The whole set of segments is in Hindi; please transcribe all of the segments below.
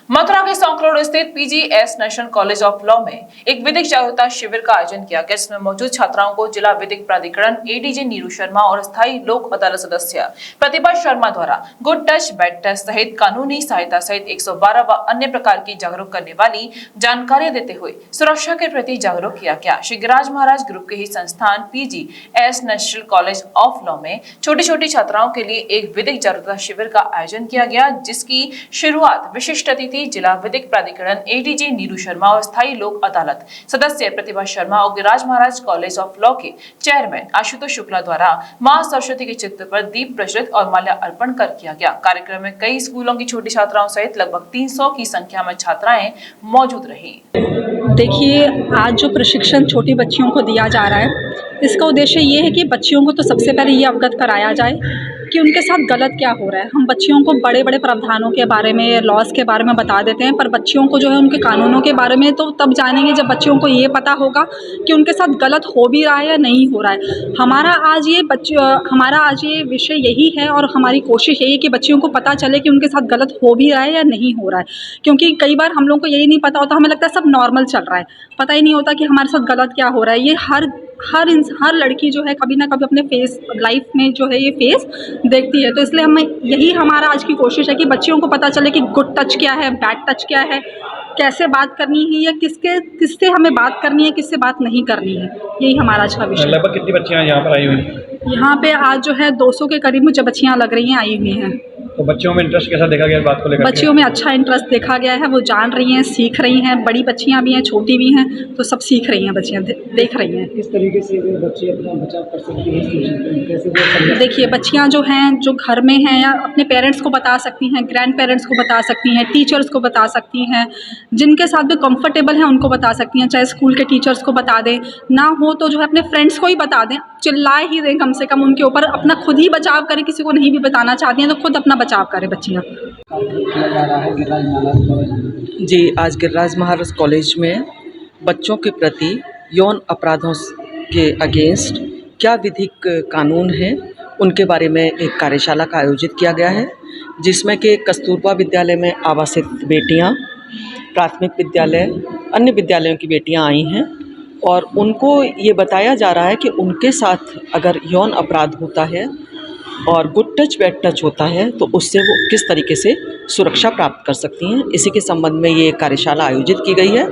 मथुरा के सौंकरोड स्थित PGS national college of law में एक विधिक जागरूकता शिविर का आयोजन किया गया, जिसमें मौजूद छात्राओं को जिला विधिक प्राधिकरण एडीजे नीरू शर्मा और स्थायी लोक अदालत सदस्य प्रतिभा शर्मा द्वारा गुड टच बैड टच सहित कानूनी सहायता सहित 112 व अन्य प्रकार की जागरूक करने वाली जानकारियां देते हुए सुरक्षा के प्रति जागरूक किया गया। श्री गिरिराज महाराज ग्रुप के ही संस्थान PGS national college of law में छोटी छोटी छात्राओं के लिए एक विधिक जागरूकता शिविर का आयोजन किया गया, जिसकी शुरुआत विशिष्ट अतिथि जिला विधिक प्राधिकरण एडीजे नीरू शर्मा और स्थायी लोक अदालत सदस्य प्रतिभा शर्मा और गिरिराज महाराज कॉलेज ऑफ लॉ के चेयरमैन आशुतोष शुक्ला द्वारा मां सरस्वती के चित्र पर दीप प्रज्वलित और माल्या अर्पण कर किया गया। कार्यक्रम में कई स्कूलों की छोटी छात्राओं सहित लगभग 300 की संख्या में छात्राएं मौजूद रही। देखिए, आज जो प्रशिक्षण छोटी बच्चियों को दिया जा रहा है, इसका उद्देश्य ये है कि बच्चियों को तो सबसे पहले ये अवगत कराया जाए कि उनके साथ गलत क्या हो रहा है। हम बच्चियों को बड़े बड़े प्रावधानों के बारे में, लॉज के बारे में बता देते हैं, पर बच्चियों को जो है उनके कानूनों के बारे में तो तब जानेंगे जब बच्चियों को ये पता होगा कि उनके साथ गलत हो भी रहा है या नहीं हो रहा है। हमारा आज ये विषय यही है और हमारी कोशिश यही है कि बच्चियों को पता चले कि उनके साथ गलत हो भी रहा है या नहीं हो रहा है। क्योंकि कई बार हम लोगों को यही नहीं पता होता, हमें लगता है सब नॉर्मल चल रहा है, पता ही नहीं होता कि हमारे साथ गलत क्या हो रहा है। ये हर लड़की जो है कभी ना कभी अपने फेस लाइफ में जो है ये फेस देखती है। तो इसलिए हमारा आज की कोशिश है कि बच्चियों को पता चले कि गुड टच क्या है, बैड टच क्या है, कैसे बात करनी है या किससे हमें बात करनी है, किससे बात नहीं करनी है। यही हमारा आज का विषय है। लगभग कितनी बच्चियां यहाँ पर आई हुई हैं? यहाँ पे आज जो है 200 के करीब मुझे बच्चियाँ लग रही हैं आई हुई हैं। तो बच्चियों में इंटरेस्ट कैसा देखा गया इस बात को लेकर? बच्चियों में अच्छा इंटरेस्ट देखा गया है, वो जान रही हैं, सीख रही हैं। बड़ी बच्चियाँ भी हैं, छोटी भी हैं, तो सब सीख रही हैं, बच्चियाँ देख रही हैं। किस तरीके से बच्चे अपना बचाव कर सकती हैं, कैसे? देखिए, बच्चियाँ जो हैं जो घर में हैं या अपने पेरेंट्स को बता सकती हैं, ग्रैंड पेरेंट्स को बता सकती हैं, टीचर्स को बता सकती हैं, जिनके साथ भी कंफर्टेबल हैं उनको बता सकती हैं। चाहे स्कूल के टीचर्स को बता दें, ना हो तो जो है अपने फ्रेंड्स को ही बता दें, चिल्लाए ही दें कम से कम उनके ऊपर, अपना खुद ही बचाव करें। किसी को नहीं भी बताना चाहती हैं तो खुद अपना बचाव करें बच्चियाँ। जी, आज गिरिराज महाराज कॉलेज में बच्चों के प्रति यौन अपराधों के अगेंस्ट क्या विधिक कानून हैं उनके बारे में एक कार्यशाला का आयोजित किया गया है, जिसमें कि कस्तूरबा विद्यालय में आवासित बेटियां, प्राथमिक विद्यालय, अन्य विद्यालयों की बेटियां आई हैं और उनको ये बताया जा रहा है कि उनके साथ अगर यौन अपराध होता है और गुड टच बैड टच होता है तो उससे वो किस तरीके से सुरक्षा प्राप्त कर सकती हैं। इसी के संबंध में ये कार्यशाला आयोजित की गई है।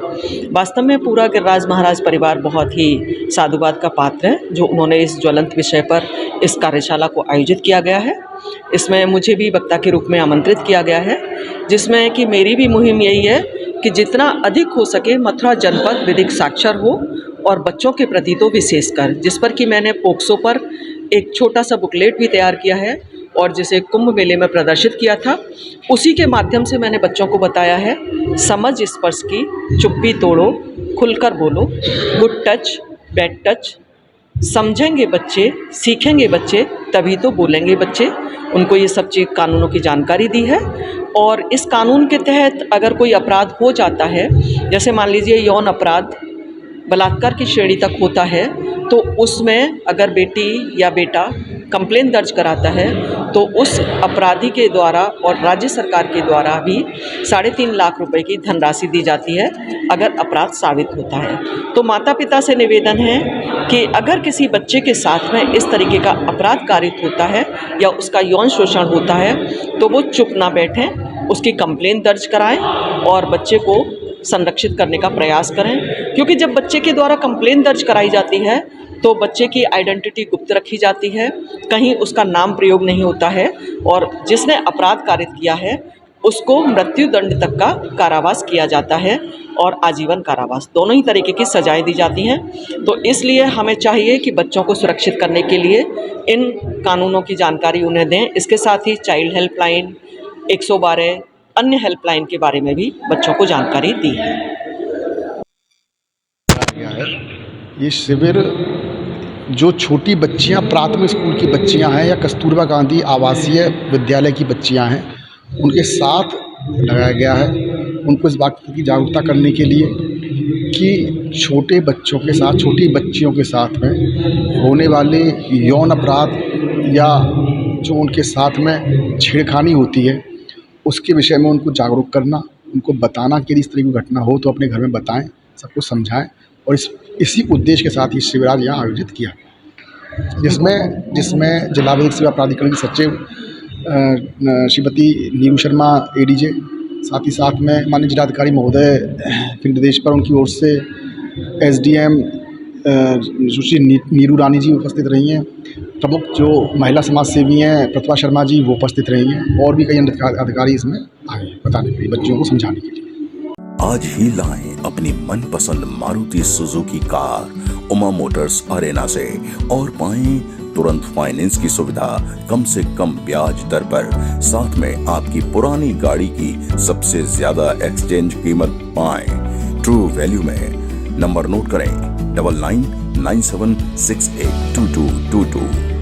वास्तव में पूरा गिरिराज महाराज परिवार बहुत ही साधुवाद का पात्र है जो उन्होंने इस ज्वलंत विषय पर इस कार्यशाला को आयोजित किया गया है। इसमें मुझे भी वक्ता के रूप में आमंत्रित किया गया है, जिसमें कि मेरी भी मुहिम यही है कि जितना अधिक हो सके मथुरा जनपद विधिक साक्षर हो और बच्चों के प्रति तो विशेषकर, जिस पर कि मैंने पोक्सो पर एक छोटा सा बुकलेट भी तैयार किया है और जिसे कुंभ मेले में प्रदर्शित किया था। उसी के माध्यम से मैंने बच्चों को बताया है, समझ स्पर्श की, चुप्पी तोड़ो, खुलकर बोलो, गुड टच बैड टच, समझेंगे बच्चे, सीखेंगे बच्चे, तभी तो बोलेंगे बच्चे। उनको ये सब चीज़ कानूनों की जानकारी दी है और इस कानून के तहत अगर कोई अपराध हो जाता है, जैसे मान लीजिए यौन अपराध बलात्कार की श्रेणी तक होता है, तो उसमें अगर बेटी या बेटा कंप्लेन दर्ज कराता है तो उस अपराधी के द्वारा और राज्य सरकार के द्वारा भी 3.5 लाख रुपए की धनराशि दी जाती है अगर अपराध साबित होता है। तो माता पिता से निवेदन है कि अगर किसी बच्चे के साथ में इस तरीके का अपराध कारित होता है या उसका यौन शोषण होता है तो वो चुप ना बैठें, उसकी कंप्लेन दर्ज कराएं और बच्चे को संरक्षित करने का प्रयास करें। क्योंकि जब बच्चे के द्वारा कंप्लेन दर्ज कराई जाती है तो बच्चे की आइडेंटिटी गुप्त रखी जाती है, कहीं उसका नाम प्रयोग नहीं होता है और जिसने अपराध कारित किया है उसको मृत्युदंड तक का कारावास किया जाता है और आजीवन कारावास, दोनों ही तरीके की सजाएं दी जाती हैं। तो इसलिए हमें चाहिए कि बच्चों को सुरक्षित करने के लिए इन कानूनों की जानकारी उन्हें दें। इसके साथ ही चाइल्ड हेल्पलाइन, 112 अन्य हेल्पलाइन के बारे में भी बच्चों को जानकारी दी है। ये शिविर जो छोटी बच्चियां, प्राथमिक स्कूल की बच्चियां हैं या कस्तूरबा गांधी आवासीय विद्यालय की बच्चियां हैं, उनके साथ लगाया गया है। उनको इस बात की जागरूकता करने के लिए कि छोटे बच्चों के साथ, छोटी बच्चियों के साथ में होने वाले यौन अपराध या जो उनके साथ में छेड़खानी होती है उसके विषय में उनको जागरूक करना उनको बताना कि यदि इस तरह की घटना हो तो अपने घर में बताएं, सबको समझाएं। और इसी उद्देश्य के साथ ये शिविर आज यहाँ आयोजित किया, जिसमें जिला विधिक सेवा प्राधिकरण की सचिव श्रीमती नीरू शर्मा ADJ, साथ ही साथ में माननीय जिलाधिकारी महोदय के निर्देश पर उनकी ओर से SDM सुश्री नीरू रानी जी उपस्थित रही हैं। प्रमुख जो महिला समाज सेवी हैं प्रतिभा शर्मा जी वो उपस्थित रही हैं, और भी कई अन्य अधिकारी इसमें आए बताने के लिए, बच्चों को समझाने के लिए। आज ही लाएं अपनी मनपसंद Maruti Suzuki car Uma Motors Arena से और पाएं तुरंत फाइनेंस की सुविधा कम से कम ब्याज दर पर। साथ में आपकी पुरानी गाड़ी की सबसे ज्यादा एक्सचेंज कीमत पाएं ट्रू वैल्यू में। नंबर नोट करें 9997682222।